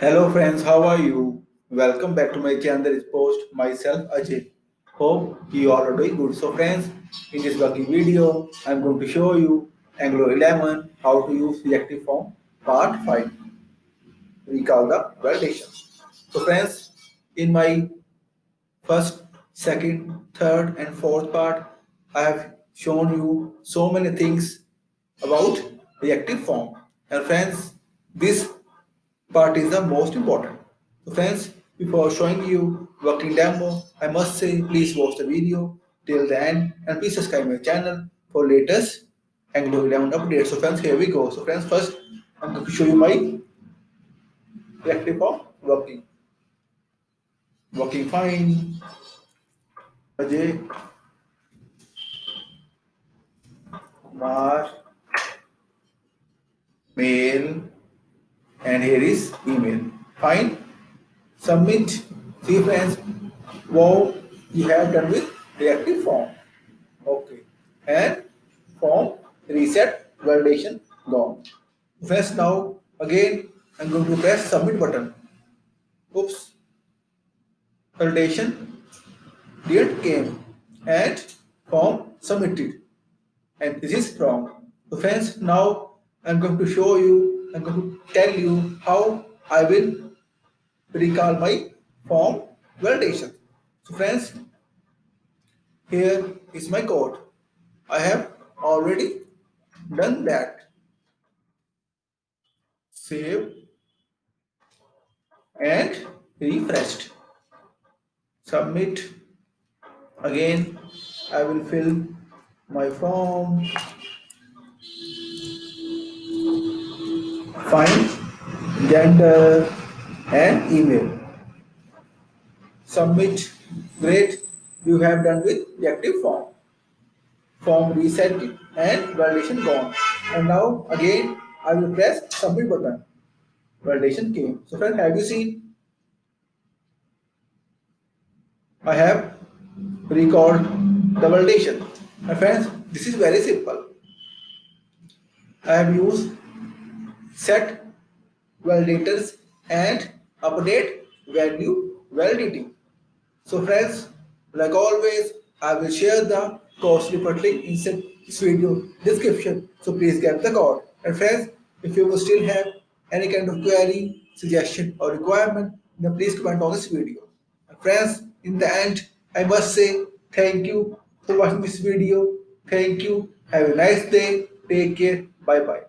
Hello friends, how are you? Welcome back to my channel Therichpost. Myself Ajay. Hope you all are doing good. So friends, in this working video, I'm going to show you Anglo 11 how to use reactive form part 5. Recall the validation. So friends, in my first, second, third and fourth part, I have shown you so many things about reactive form. And friends, this part is the most important. So friends, before showing you working demo, I must say please watch the video till the end and please subscribe my channel for latest Anglo 11 updates. So friends, here we go. So friends, first I'm going to show you my reactive form working. Working fine. Ajay Kumar mail and here is email. Fine. Submit. See friends, wow, you have done with reactive form. Okay. And form reset validation gone. Friends, now again I'm going to press submit button. Oops, validation didn't came and form submitted. And this is wrong. So friends, now I'm going to show you, I'm going to tell you how I will recall my form validation. So friends, here is my code. I have already done that. Save and refreshed. Submit. Again, I will fill my form. Find gender and email. Submit. Great. You have done with the active form. Form reset and validation gone. And now again I will press submit button. Validation came. So friends, have you seen? I have recalled the validation. My friends, this is very simple. I have used set validators and update value validity. So friends, like always, I will share the code snippet link in this video description. So please get the code. And friends, if you will still have any kind of query, suggestion or requirement, then please comment on this video. And friends, in the end, I must say thank you for watching this video. Thank you. Have a nice day. Take care. Bye bye.